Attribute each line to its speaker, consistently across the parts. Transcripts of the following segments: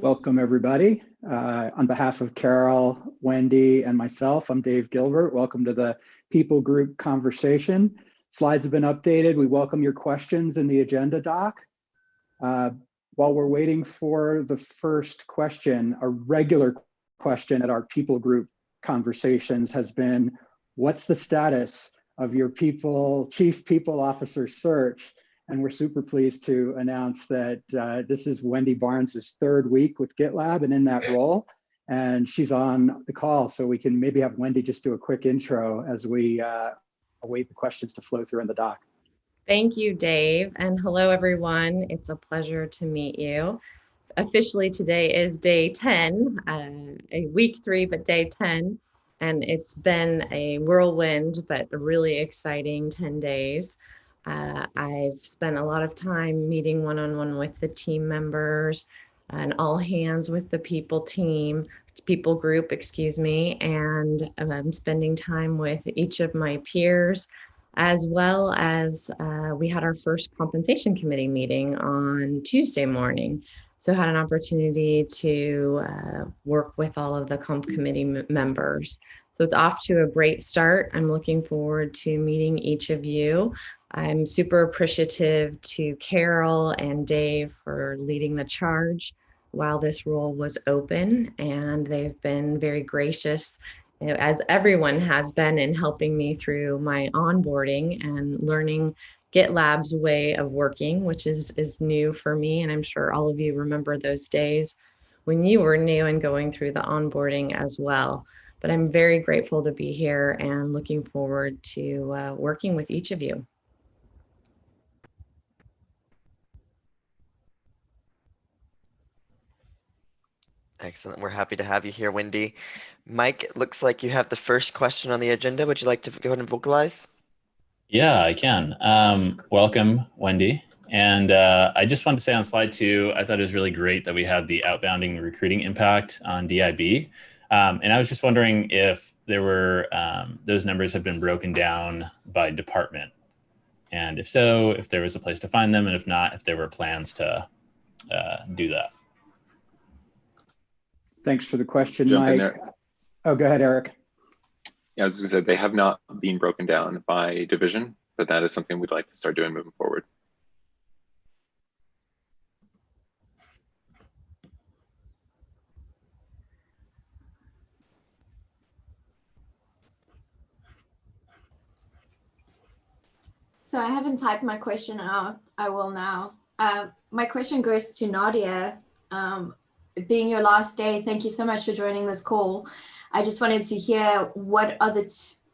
Speaker 1: Welcome, everybody. On behalf of Carol, Wendy, and myself, I'm Dave Gilbert. Welcome to the People Group Conversation. Slides have been updated. We welcome your questions in the agenda doc. While we're waiting for the first question, a regular question at our People Group Conversations has been, what's the status of your Chief People Officer search? And we're super pleased to announce that this is Wendy Barnes's third week with GitLab and in that role. And she's on the call, so we can maybe have Wendy just do a quick intro as we await the questions to flow through in the doc.
Speaker 2: Thank you, Dave. And hello, everyone. It's a pleasure to meet you. Officially, today is day 10, a week 3, but day 10. And it's been a whirlwind, but a really exciting 10 days. I've spent a lot of time meeting one-on-one with the team members and all hands with the people group, excuse me, and I'm spending time with each of my peers, as well as we had our first compensation committee meeting on Tuesday morning. So had an opportunity to work with all of the comp committee members. So it's off to a great start. I'm looking forward to meeting each of you. I'm super appreciative to Carol and Dave for leading the charge while this role was open, and they've been very gracious, as everyone has been, in helping me through my onboarding and learning GitLab's way of working, which is new for me. And I'm sure all of you remember those days when you were new and going through the onboarding as well. But I'm very grateful to be here and looking forward to working with each of you.
Speaker 3: Excellent. We're happy to have you here, Wendy. Mike, it looks like you have the first question on the agenda. Would you like to go ahead and vocalize?
Speaker 4: Yeah, I can. Welcome, Wendy. And I just wanted to say on slide 2, I thought it was really great that we had the outbounding recruiting impact on DIB. And I was just wondering if there were, those numbers have been broken down by department. And if so, if there was a place to find them, and if not, if there were plans to do that.
Speaker 1: Thanks for the question, Mike. Oh, go ahead, Eric.
Speaker 5: Yeah, I was going to say, they have not been broken down by division, but that is something we'd like to start doing moving forward.
Speaker 6: So I haven't typed my question out. I will now. My question goes to Nadia. Being your last day, thank you so much for joining this call. I just wanted to hear what are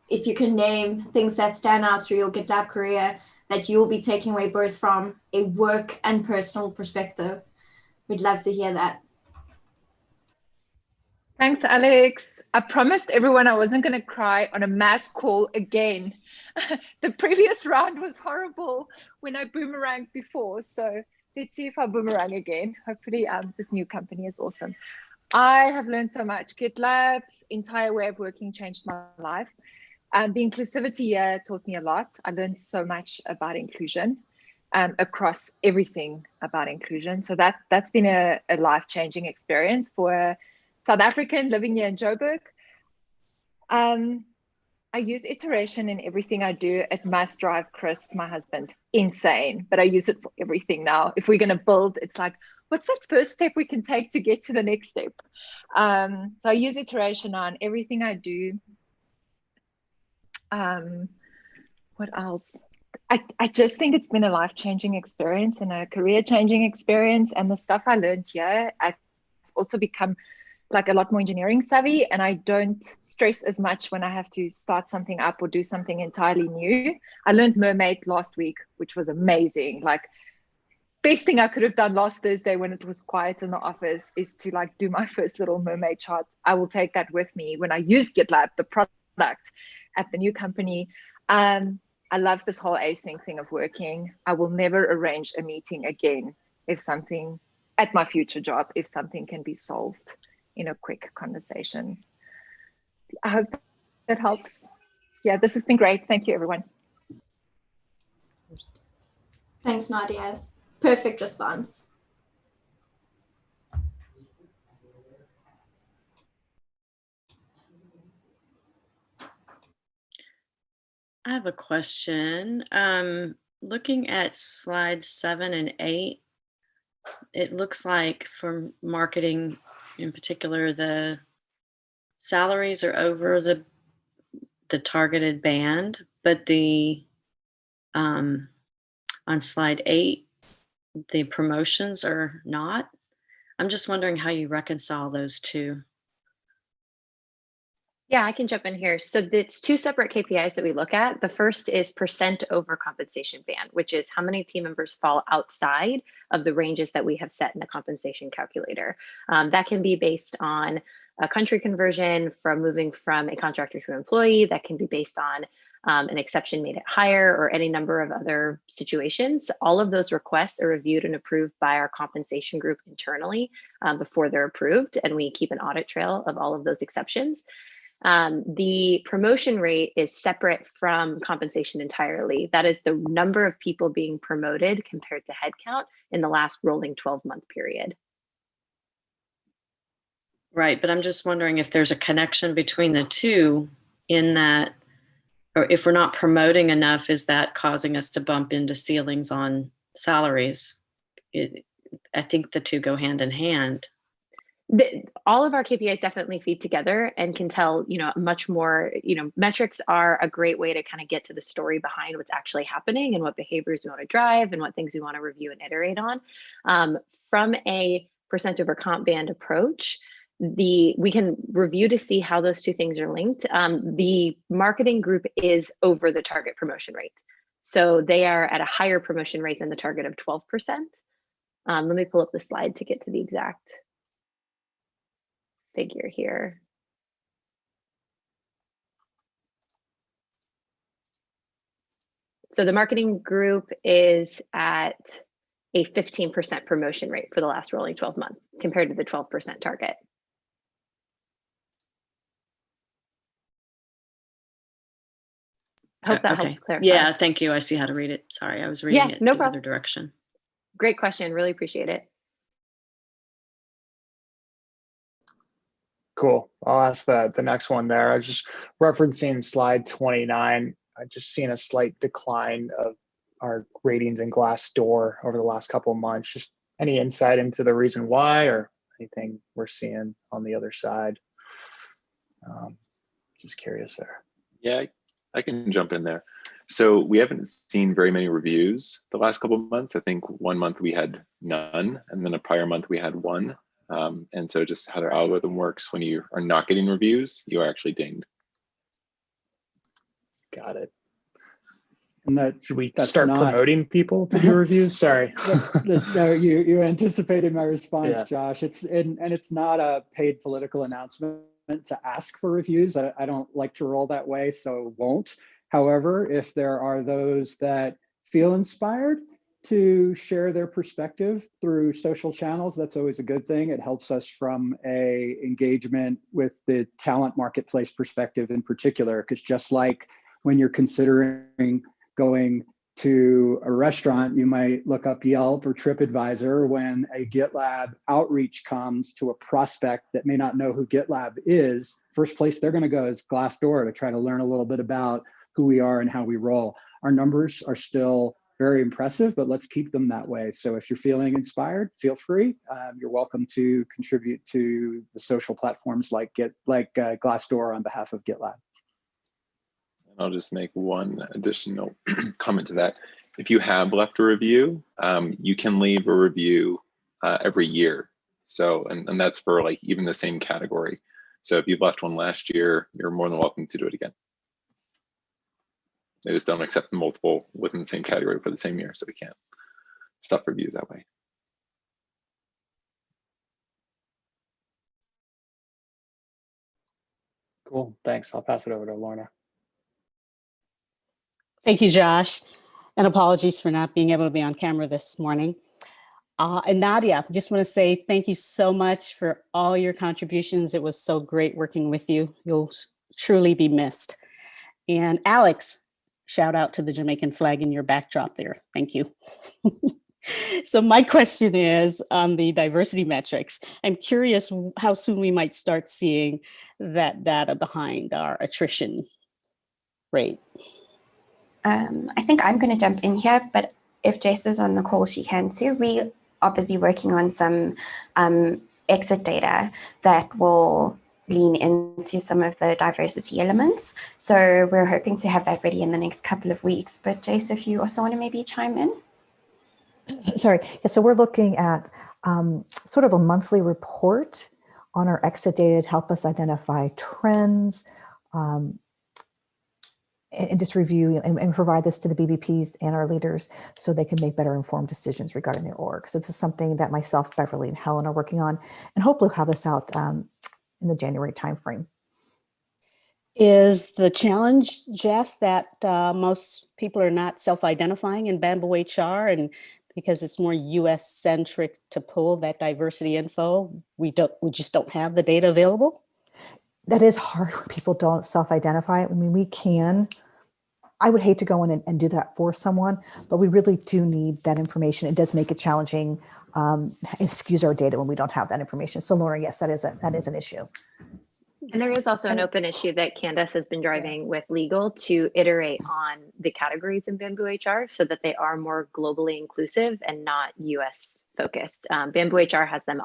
Speaker 6: if you can name things that stand out through your GitLab career that you will be taking away both from a work and personal perspective. We'd love to hear that.
Speaker 7: Thanks, Alex. I promised everyone I wasn't going to cry on a mass call again. The previous round was horrible when I boomeranged before. So let's see if I boomerang again. Hopefully this new company is awesome. I have learned so much. GitLab's entire way of working changed my life. And the inclusivity here taught me a lot. I learned so much about inclusion across everything about inclusion. So that's been a life-changing experience for a South African living here in Joburg. I use iteration in everything I do. It must drive Chris, my husband, insane, but I use it for everything now. If we're going to build, it's like, what's that first step we can take to get to the next step? So I use iteration on everything I do. What else? I just think it's been a life-changing experience and a career-changing experience. And the stuff I learned here, I've also become like a lot more engineering savvy, and I don't stress as much when I have to start something up or do something entirely new. I learned Mermaid last week, which was amazing. Like, best thing I could have done last Thursday when it was quiet in the office is to like do my first little Mermaid chart. I will take that with me when I use GitLab, the product at the new company. I love this whole async thing of working. I will never arrange a meeting again if something at my future job, if something can be solved in a quick conversation. I hope that helps. Yeah, this has been great. Thank you, everyone.
Speaker 6: Thanks, Nadia. Perfect response.
Speaker 8: I have a question. Looking at slides 7 and 8, it looks like for marketing in particular, the salaries are over the targeted band, but the on slide 8, the promotions are not. I'm just wondering how you reconcile those two.
Speaker 7: Yeah, I can jump in here. So it's two separate KPIs that we look at. The first is percent over compensation band, which is how many team members fall outside of the ranges that we have set in the compensation calculator. That can be based on a country conversion from moving from a contractor to an employee. That can be based on an exception made at hire or any number of other situations. All of those requests are reviewed and approved by our compensation group internally before they're approved, and we keep an audit trail of all of those exceptions. The promotion rate is separate from compensation entirely. That is the number of people being promoted compared to headcount in the last rolling 12-month period.
Speaker 8: Right, but I'm just wondering if there's a connection between the two in that, or if we're not promoting enough, is that causing us to bump into ceilings on salaries? I think the two go hand in hand.
Speaker 7: All of our KPIs definitely feed together and can tell, much more, metrics are a great way to kind of get to the story behind what's actually happening and what behaviors we want to drive and what things we want to review and iterate on. From a percent over comp band approach, we can review to see how those two things are linked. The marketing group is over the target promotion rate. So they are at a higher promotion rate than the target of 12%. Let me pull up the slide to get to the exact figure here. So the marketing group is at a 15% promotion rate for the last rolling 12 months compared to the 12% target. I hope that helps clarify.
Speaker 8: Yeah, thank you. I see how to read it. Sorry, I was reading it
Speaker 7: no
Speaker 8: the
Speaker 7: problem.
Speaker 8: other direction.
Speaker 7: Great question. Really appreciate it.
Speaker 9: Cool. I'll ask the next one there. I was just referencing slide 29. I've just seen a slight decline of our ratings in Glassdoor over the last couple of months. Just any insight into the reason why or anything we're seeing on the other side? Just curious there.
Speaker 5: Yeah, I can jump in there. So we haven't seen very many reviews the last couple of months. I think 1 month we had none, and then a prior month we had one. And so just how their algorithm works, when you are not getting reviews, you are actually dinged.
Speaker 9: Got it.
Speaker 1: And
Speaker 9: should we start promoting people to do reviews? Sorry.
Speaker 1: No, you anticipated my response,
Speaker 9: Yeah.
Speaker 1: Josh. It's not a paid political announcement to ask for reviews. I don't like to roll that way, so won't. However, if there are those that feel inspired to share their perspective through social channels, that's always a good thing. It helps us from a engagement with the talent marketplace perspective in particular, because just like when you're considering going to a restaurant, you might look up Yelp or TripAdvisor. When a GitLab outreach comes to a prospect that may not know who GitLab is, first place they're going to go is Glassdoor to try to learn a little bit about who we are and how we roll. Our numbers are still very impressive, but let's keep them that way. So if you're feeling inspired, feel free. You're welcome to contribute to the social platforms like Glassdoor on behalf of GitLab.
Speaker 5: I'll just make one additional comment to that. If you have left a review, you can leave a review every year. So, and that's for like even the same category. So if you've left one last year, you're more than welcome to do it again. They just don't accept multiple within the same category for the same year, so we can't stop reviews that way.
Speaker 9: Cool, thanks. I'll pass it over to Lorna.
Speaker 10: Thank you, Josh, and apologies for not being able to be on camera this morning. And Nadia, just want to say thank you so much for all your contributions. It was so great working with you. You'll truly be missed. And Alex, shout out to the Jamaican flag in your backdrop there. Thank you. So my question is on the diversity metrics. I'm curious how soon we might start seeing that data behind our attrition rate.
Speaker 11: I think I'm going to jump in here, but if Jess is on the call, she can too. We are busy working on some exit data that will lean into some of the diversity elements. So we're hoping to have that ready in the next couple of weeks. But Jess, if you also want to maybe chime in.
Speaker 12: Sorry. Yeah, so we're looking at sort of a monthly report on our exit data to help us identify trends, and just review and provide this to the BBPs and our leaders so they can make better informed decisions regarding their org. So this is something that myself, Beverly, and Helen are working on, and hopefully we'll have this out in the January timeframe.
Speaker 10: Is the challenge, Jess, that most people are not self-identifying in Bamboo HR, and because it's more US centric to pull that diversity info, we just don't have the data available?
Speaker 12: That is hard when people don't self-identify. I mean, we can. I would hate to go in and do that for someone, but we really do need that information. It does make it challenging and skews our data when we don't have that information. So Laura, yes, that is an issue.
Speaker 13: And there is also an open issue that Candace has been driving with legal to iterate on the categories in Bamboo HR so that they are more globally inclusive and not US focused. Bamboo HR has them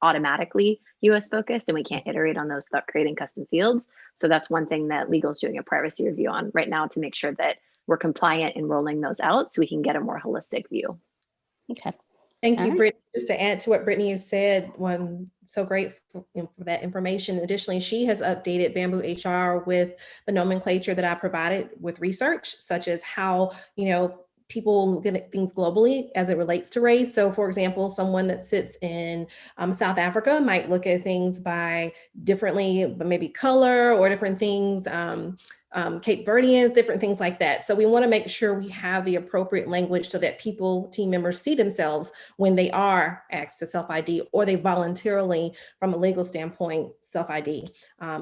Speaker 13: automatically US focused, and we can't iterate on those without creating custom fields. So that's one thing that legal is doing a privacy review on right now to make sure that we're compliant in rolling those out so we can get a more holistic view.
Speaker 10: Okay.
Speaker 2: Thank you,
Speaker 10: All right.
Speaker 2: Brittany. Just to add to what Brittany has said, so great for that information. Additionally, she has updated Bamboo HR with the nomenclature that I provided with research, such as how, people look at things globally as it relates to race. So for example, someone that sits in South Africa might look at things by differently, but maybe color or different things, Cape Verdeans, different things like that. So we want to make sure we have the appropriate language so that team members see themselves when they are asked to self-ID or they voluntarily, from a legal standpoint, self-ID.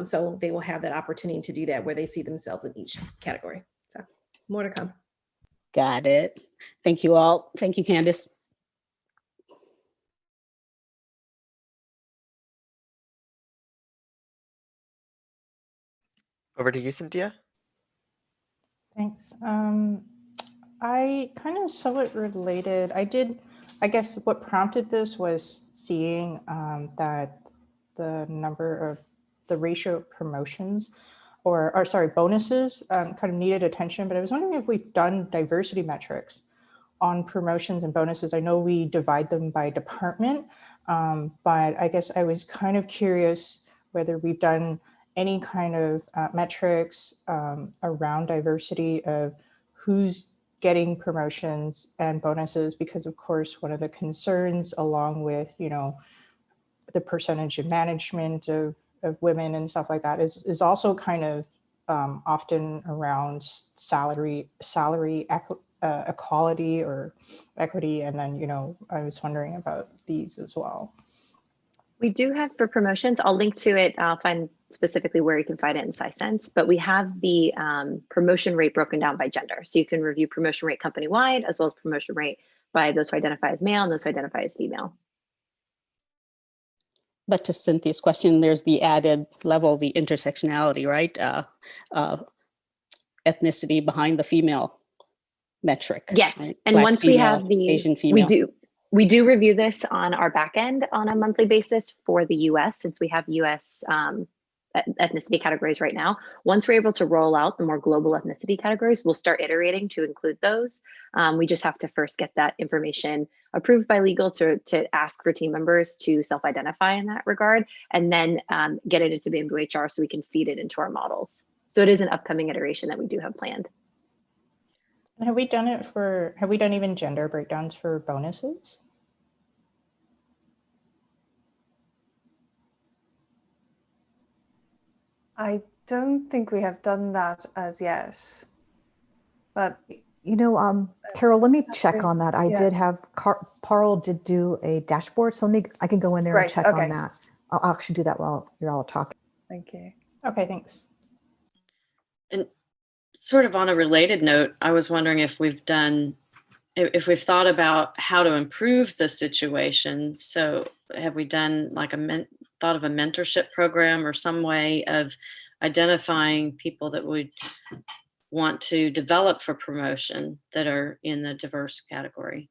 Speaker 2: So they will have that opportunity to do that where they see themselves in each category. So more to come.
Speaker 10: Got it. Thank you all. Thank you, Candace.
Speaker 3: Over to you, Cynthia.
Speaker 14: Thanks. I kind of somewhat related. I guess what prompted this was seeing that the number of the ratio of promotions or sorry, bonuses kind of needed attention, but I was wondering if we've done diversity metrics on promotions and bonuses. I know we divide them by department, but I guess I was kind of curious whether we've done any kind of metrics around diversity of who's getting promotions and bonuses, because of course, one of the concerns along with, the percentage of management of women and stuff like that is also kind of often around salary equality or equity. And then, I was wondering about these as well.
Speaker 13: We do have for promotions, I'll link to it. I'll find specifically where you can find it in SciSense, but we have the promotion rate broken down by gender. So you can review promotion rate company-wide as well as promotion rate by those who identify as male and those who identify as female.
Speaker 10: But to Cynthia's question, there's the added level, the intersectionality, right? Ethnicity behind the female metric.
Speaker 13: Yes,
Speaker 10: right?
Speaker 13: and
Speaker 10: Black
Speaker 13: once
Speaker 10: female,
Speaker 13: we have the,
Speaker 10: Asian female.
Speaker 13: we do review this on our back end on a monthly basis for the US, since we have US ethnicity categories right now. Once we're able to roll out the more global ethnicity categories, we'll start iterating to include those. We just have to first get that information approved by legal to ask for team members to self-identify in that regard, and then get it into Bamboo HR so we can feed it into our models. So it is an upcoming iteration that we do have planned.
Speaker 14: Have we done even gender breakdowns for bonuses?
Speaker 15: I don't think we have done that as yet, but
Speaker 12: Carol, let me check on that. I did have Parl did do a dashboard, so I can go in there and check on that. I'll actually do that while you're all talking.
Speaker 15: Thank you.
Speaker 14: Okay, thanks.
Speaker 8: And sort of on a related note, I was wondering if we've thought about how to improve the situation. So have we done like thought of a mentorship program or some way of identifying people that would want to develop for promotion that are in the diverse category?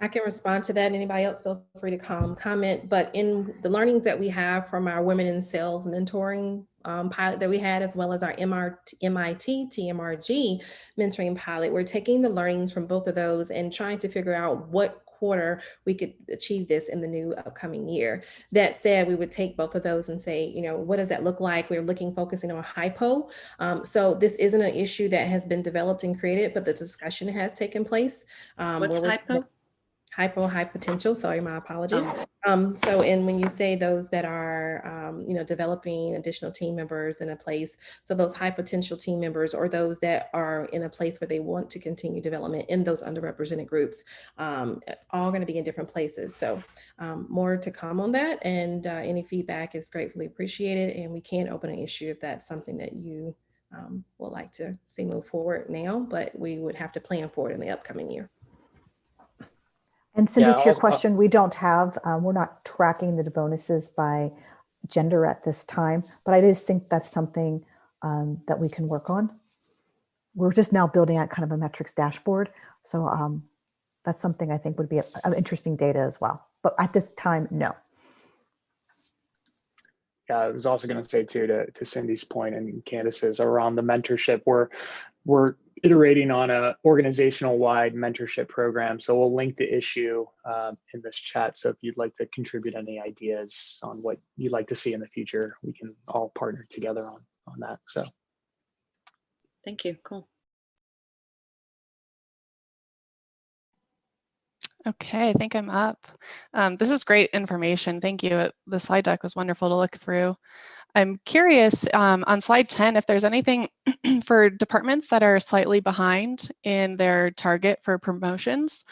Speaker 16: I can respond to that. Anybody else feel free to comment. But in the learnings that we have from our Women in Sales mentoring pilot that we had, as well as our MIT TMRG mentoring pilot, we're taking the learnings from both of those and trying to figure out what quarter we could achieve this in the new upcoming year. That said, we would take both of those and say, you know, what does that look like? We're focusing on hypo. So this isn't an issue that has been developed and created, but the discussion has taken place.
Speaker 8: What's hypo?
Speaker 16: High potential, sorry, my apologies.
Speaker 8: Oh.
Speaker 16: And when you say those that are, you know, developing additional team members in a place, so those high potential team members or those that are in a place where they want to continue development in those underrepresented groups, all going to be in different places. So more to come on that, and any feedback is gratefully appreciated, and we can open an issue if that's something that you would like to see move forward now, but we would have to plan for it in the upcoming year.
Speaker 12: And Cindy, to your question, we don't have, we're not tracking the bonuses by gender at this time, but I just think that's something that we can work on. We're just now building out kind of a metrics dashboard. So that's something I think would be an interesting data as well. But at this time, no.
Speaker 9: Yeah, I was also going to say too, to Cindy's point and Candace's around the mentorship, we're iterating on a organizational wide mentorship program. So we'll link the issue in this chat. So if you'd like to contribute any ideas on what you'd like to see in the future, we can all partner together on that. So
Speaker 8: thank you. Cool.
Speaker 17: Okay, I think I'm up. This is great information. Thank you. The slide deck was wonderful to look through. I'm curious on slide 10, if there's anything for departments that are slightly behind in their target for promotions.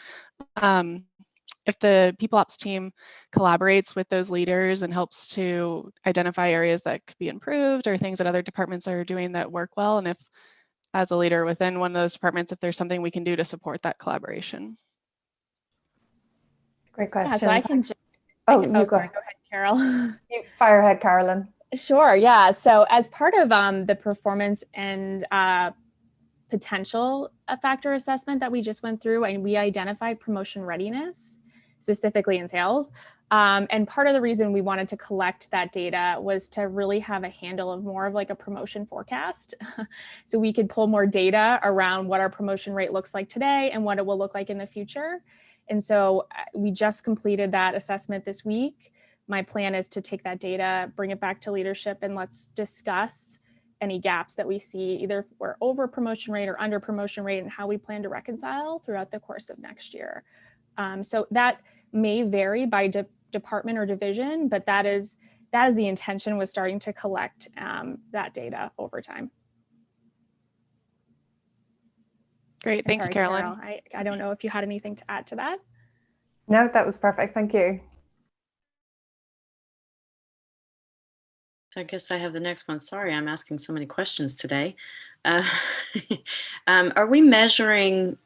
Speaker 17: If the People Ops team collaborates with those leaders and helps to identify areas that could be improved or things that other departments are doing that work well, and if as a leader within one of those departments, if there's something we can do to support that collaboration.
Speaker 15: Great question.
Speaker 18: Yeah, so I can.
Speaker 15: Oh, you go.
Speaker 18: Sorry, go ahead, Carol.
Speaker 15: You fire ahead, Carolyn.
Speaker 18: Sure. Yeah. So as part of the performance and potential factor assessment that we just went through, and we identified promotion readiness, specifically in sales. And part of the reason we wanted to collect that data was to really have a handle of more of like a promotion forecast. So we could pull more data around what our promotion rate looks like today and what it will look like in the future. And so we just completed that assessment this week. My plan is to take that data, bring it back to leadership, and let's discuss any gaps that we see, either if we're over promotion rate or under promotion rate, and how we plan to reconcile throughout the course of next year. So that may vary by department or division, but that is the intention, with starting to collect that data over time.
Speaker 17: Great, thanks,
Speaker 18: Sorry,
Speaker 17: Carolyn.
Speaker 18: Carol, I don't know if you had anything to add to that.
Speaker 15: No, that was perfect. Thank you.
Speaker 8: So I guess I have the next one. Sorry, I'm asking so many questions today. Are we measuring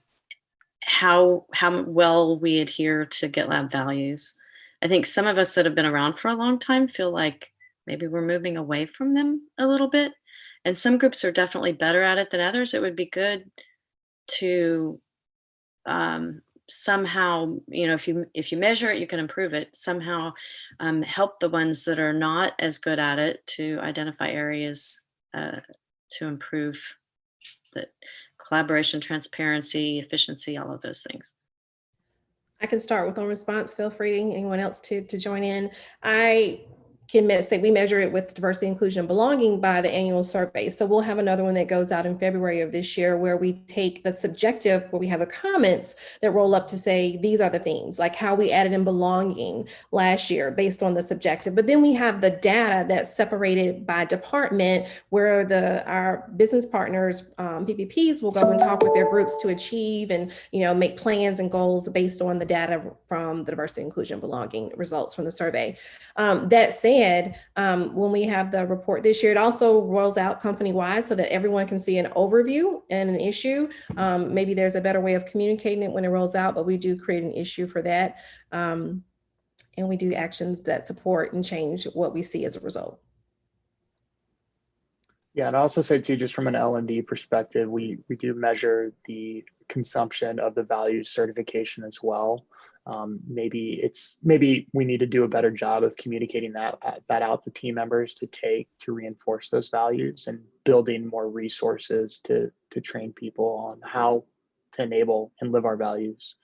Speaker 8: how well we adhere to GitLab values? I think some of us that have been around for a long time feel like maybe we're moving away from them a little bit. And some groups are definitely better at it than others. It would be good to somehow, you know, if you measure it, you can improve it. Somehow help the ones that are not as good at it to identify areas to improve the collaboration, transparency, efficiency, all of those things.
Speaker 16: I can start with on response. Feel free, anyone else to join in. I can say we measure it with diversity, inclusion, and belonging by the annual survey. So we'll have another one that goes out in February of this year, where we take the subjective, where we have the comments that roll up to say, these are the themes, like how we added in belonging last year based on the subjective. But then we have the data that's separated by department, where our business partners, PPPs, will go and talk with their groups to achieve and, you know, make plans and goals based on the data from the diversity, inclusion, belonging results from the survey. That said, when we have the report this year, it also rolls out company-wide so that everyone can see an overview and an issue. Maybe there's a better way of communicating it when it rolls out, but we do create an issue for that. And we do actions that support and change what we see as a result.
Speaker 9: Yeah, and I also say too, just from an L&D perspective, we do measure the consumption of the values certification as well. Maybe we need to do a better job of communicating that out to team members to reinforce those values, and building more resources to train people on how to enable and live our values,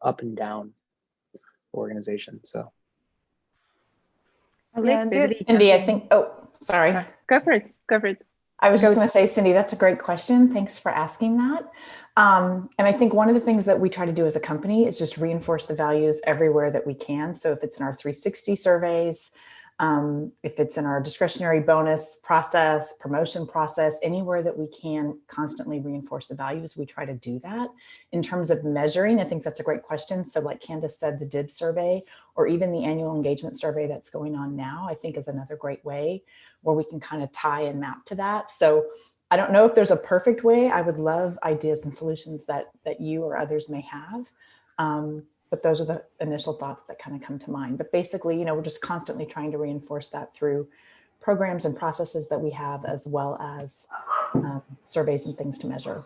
Speaker 9: up and down the organization. So.
Speaker 19: Cindy, I think, sorry.
Speaker 13: Go for it.
Speaker 19: I was just going to say, Cindy, that's a great question. Thanks for asking that. And I think one of the things that we try to do as a company is just reinforce the values everywhere that we can. So if it's in our 360 surveys, if it's in our discretionary bonus process, promotion process, anywhere that we can constantly reinforce the values, we try to do that. In terms of measuring, I think that's a great question. So like Candace said, the DIB survey, or even the annual engagement survey that's going on now, I think is another great way where we can kind of tie and map to that. So I don't know if there's a perfect way. I would love ideas and solutions that you or others may have. But those are the initial thoughts that kind of come to mind. But basically, we're just constantly trying to reinforce that through programs and processes that we have, as well as surveys and things to measure.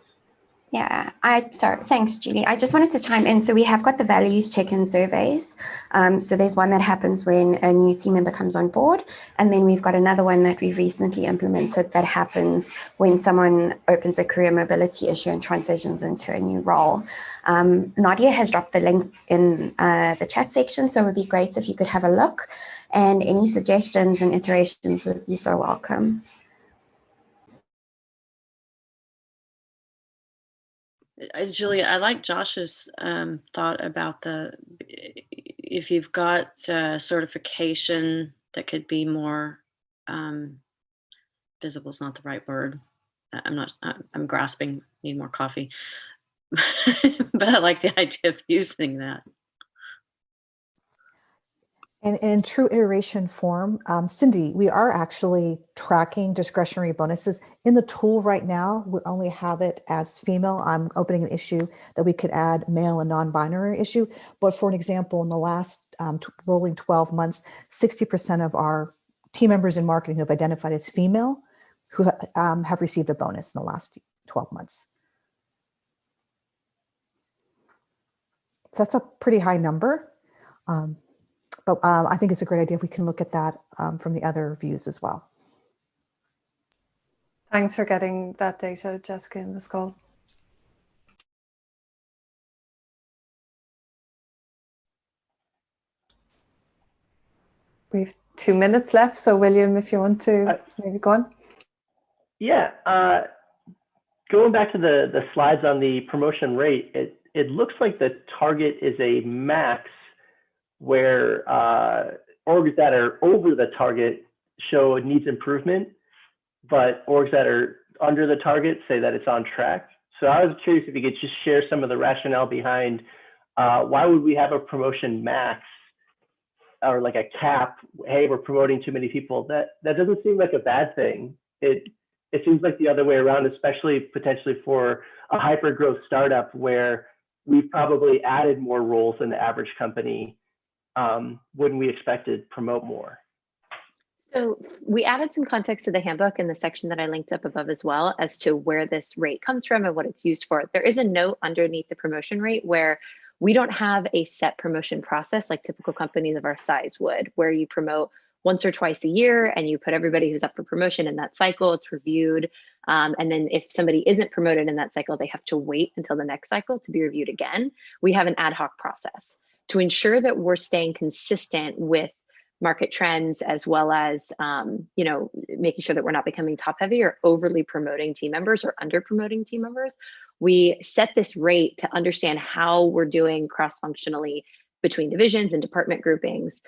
Speaker 11: Yeah, sorry, thanks, Julie. I just wanted to chime in. So we have got the values check-in surveys. So there's one that happens when a new team member comes on board. And then we've got another one that we've recently implemented that happens when someone opens a career mobility issue and transitions into a new role. Nadia has dropped the link in the chat section, so it would be great if you could have a look. And any suggestions and iterations would be so welcome.
Speaker 8: Julia, I like Josh's thought about if you've got certification that could be more visible is not the right word. I'm grasping, need more coffee. But I like the idea of using that.
Speaker 12: And in true iteration form, Cindy, we are actually tracking discretionary bonuses. In the tool right now, we only have it as female. I'm opening an issue that we could add male and non-binary issue. But for an example, in the last rolling 12 months, 60% of our team members in marketing who have identified as female who have received a bonus in the last 12 months. So that's a pretty high number. But I think it's a great idea if we can look at that from the other views as well.
Speaker 15: Thanks for getting that data, Jessica, in this call. We have 2 minutes left, so William, if you want to maybe go on.
Speaker 20: Yeah, going back to the slides on the promotion rate, it looks like the target is a max, where orgs that are over the target show it needs improvement, but orgs that are under the target say that it's on track. So I was curious if you could just share some of the rationale behind why would we have a promotion max or like a cap? Hey, we're promoting too many people. That doesn't seem like a bad thing. It seems like the other way around, especially potentially for a hyper growth startup where we've probably added more roles than the average company. Wouldn't we expect to promote more?
Speaker 13: So we added some context to the handbook in the section that I linked up above as well as to where this rate comes from and what it's used for. There is a note underneath the promotion rate where we don't have a set promotion process like typical companies of our size would, where you promote once or twice a year and you put everybody who's up for promotion in that cycle, it's reviewed. And then if somebody isn't promoted in that cycle, they have to wait until the next cycle to be reviewed again. We have an ad hoc process to ensure that we're staying consistent with market trends, as well as making sure that we're not becoming top heavy or overly promoting team members or under promoting team members. We set this rate to understand how we're doing cross-functionally between divisions and department groupings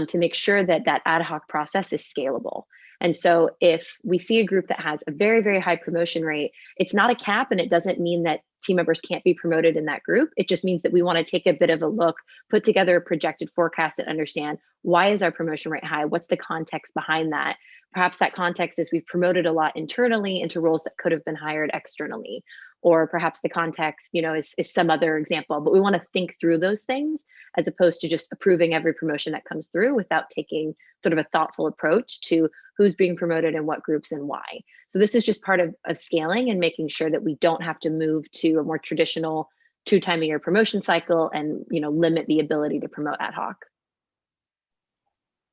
Speaker 13: to make sure that that ad hoc process is scalable. And so if we see a group that has a very, very high promotion rate, it's not a cap, and it doesn't mean that team members can't be promoted in that group. It just means that we want to take a bit of a look, put together a projected forecast and understand why is our promotion rate high? What's the context behind that? Perhaps that context is we've promoted a lot internally into roles that could have been hired externally. or perhaps the context, is some other example. But we want to think through those things as opposed to just approving every promotion that comes through without taking sort of a thoughtful approach to who's being promoted and what groups and why. So this is just part of scaling and making sure that we don't have to move to a more traditional 2-time-a-year promotion cycle and limit the ability to promote ad hoc.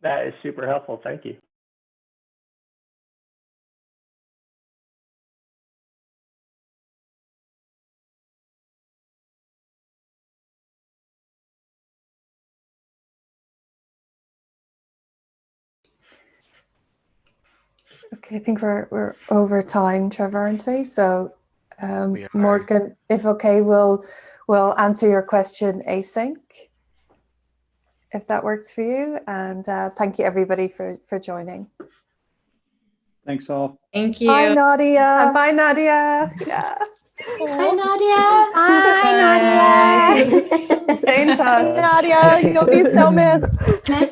Speaker 20: That is super helpful. Thank you.
Speaker 15: Okay, I think we're over time, Trevor, aren't we? So Morgan, if okay, we'll answer your question async, if that works for you. And thank you everybody for joining.
Speaker 1: Thanks all.
Speaker 2: Thank you.
Speaker 12: Bye, Nadia.
Speaker 15: Bye, Nadia. Yeah.
Speaker 6: Bye, Nadia.
Speaker 7: Bye, Nadia.
Speaker 15: Stay in touch.
Speaker 12: Nadia, you'll be so missed.